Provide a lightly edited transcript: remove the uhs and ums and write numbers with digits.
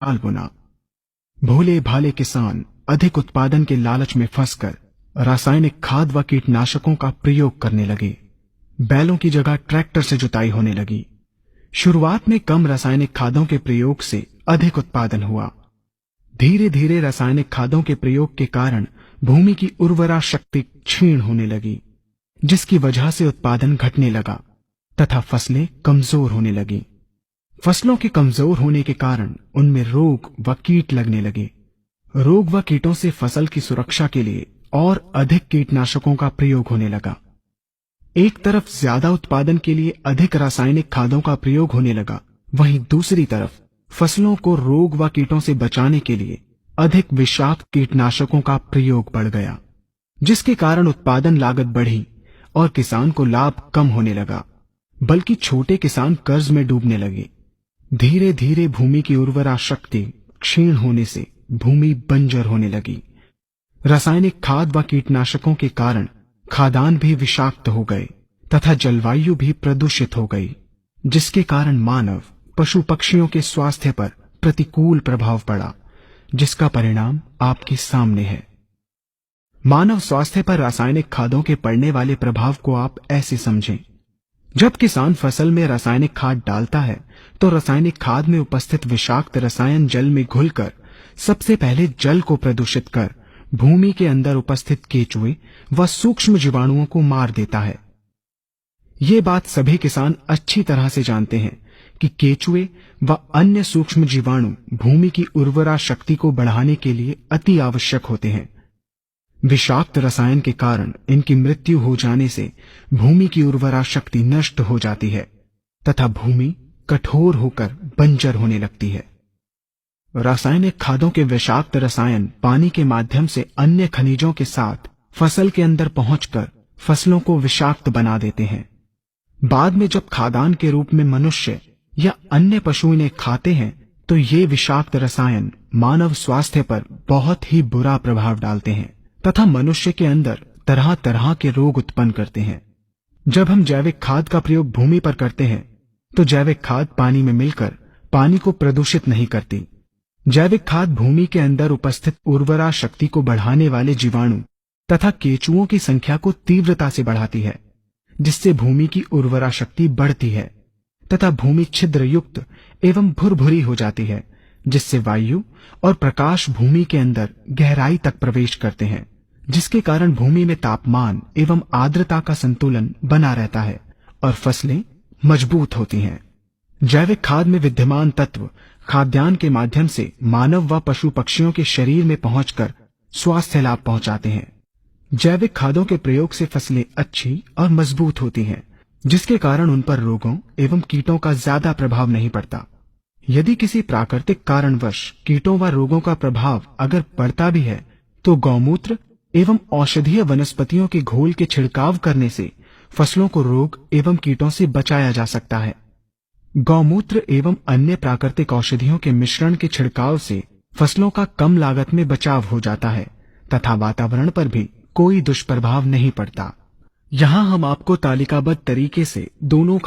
साल बुना। भोले भाले किसान अधिक उत्पादन के लालच में फंसकर रासायनिक खाद व कीटनाशकों का प्रयोग करने लगे। बैलों की जगह ट्रैक्टर से जुताई होने लगी। शुरुआत में कम रासायनिक खादों के प्रयोग से अधिक उत्पादन हुआ। धीरे धीरे रासायनिक खादों के प्रयोग के कारण भूमि की उर्वरा शक्ति क्षीण होने लगी, जिसकी वजह से उत्पादन घटने लगा तथा फसलें कमजोर होने लगी। फसलों के कमजोर होने के कारण उनमें रोग व कीट लगने लगे। रोग व कीटों से फसल की सुरक्षा के लिए और अधिक कीटनाशकों का प्रयोग होने लगा। एक तरफ ज्यादा उत्पादन के लिए अधिक रासायनिक खादों का प्रयोग होने लगा, वहीं दूसरी तरफ फसलों को रोग व कीटों से बचाने के लिए अधिक विषाक्त कीटनाशकों का प्रयोग बढ़ गया, जिसके कारण उत्पादन लागत बढ़ी और किसान को लाभ कम होने लगा, बल्कि छोटे किसान कर्ज में डूबने लगे। धीरे धीरे भूमि की उर्वरा शक्ति क्षीण होने से भूमि बंजर होने लगी। रासायनिक खाद व कीटनाशकों के कारण खाद्यान्न भी विषाक्त हो गए तथा जलवायु भी प्रदूषित हो गई, जिसके कारण मानव पशु पक्षियों के स्वास्थ्य पर प्रतिकूल प्रभाव पड़ा, जिसका परिणाम आपके सामने है। मानव स्वास्थ्य पर रासायनिक खादों के पड़ने वाले प्रभाव को आप ऐसे समझें। जब किसान फसल में रासायनिक खाद डालता है तो रासायनिक खाद में उपस्थित विषाक्त रसायन जल में घुलकर सबसे पहले जल को प्रदूषित कर भूमि के अंदर उपस्थित केचुए व सूक्ष्म जीवाणुओं को मार देता है। ये बात सभी किसान अच्छी तरह से जानते हैं कि केचुए व अन्य सूक्ष्म जीवाणु भूमि की उर्वरा शक्ति को बढ़ाने के लिए अति आवश्यक होते हैं। विषाक्त रसायन के कारण इनकी मृत्यु हो जाने से भूमि की उर्वरा शक्ति नष्ट हो जाती है तथा भूमि कठोर होकर बंजर होने लगती है। रासायनिक खादों के विषाक्त रसायन पानी के माध्यम से अन्य खनिजों के साथ फसल के अंदर पहुंचकर फसलों को विषाक्त बना देते हैं। बाद में जब खाद्यान्न के रूप में मनुष्य या अन्य पशु इन्हें खाते हैं तो ये विषाक्त रसायन मानव स्वास्थ्य पर बहुत ही बुरा प्रभाव डालते हैं तथा मनुष्य के अंदर तरह तरह के रोग उत्पन्न करते हैं। जब हम जैविक खाद का प्रयोग भूमि पर करते हैं तो जैविक खाद पानी में मिलकर पानी को प्रदूषित नहीं करती। जैविक खाद भूमि के अंदर उपस्थित उर्वरा शक्ति को बढ़ाने वाले जीवाणु तथा केचुओं की संख्या को तीव्रता से बढ़ाती है, जिससे भूमि की उर्वरा शक्ति बढ़ती है तथा भूमि छिद्र युक्त एवं भुरभुरी हो जाती है, जिससे वायु और प्रकाश भूमि के अंदर गहराई तक प्रवेश करते हैं, जिसके कारण भूमि में तापमान एवं आर्द्रता का संतुलन बना रहता है और फसलें मजबूत होती हैं। जैविक खाद में विद्यमान तत्व खाद्यान्न के माध्यम से मानव व पशु पक्षियों के शरीर में पहुंचकर स्वास्थ्य लाभ पहुंचाते हैं। जैविक खादों के प्रयोग से फसलें अच्छी और मजबूत होती हैं, जिसके कारण उन पर रोगों एवं कीटों का ज्यादा प्रभाव नहीं पड़ता। यदि किसी प्राकृतिक कारणवश कीटों व रोगों का प्रभाव अगर पड़ता भी है तो गौमूत्र एवं औषधीय वनस्पतियों के घोल के छिड़काव करने से फसलों को रोग एवं कीटों से बचाया जा सकता है। गौमूत्र एवं अन्य प्राकृतिक औषधियों के मिश्रण के छिड़काव से फसलों का कम लागत में बचाव हो जाता है तथा वातावरण पर भी कोई दुष्प्रभाव नहीं पड़ता। यहाँ हम आपको तालिकाबद्ध तरीके से दोनों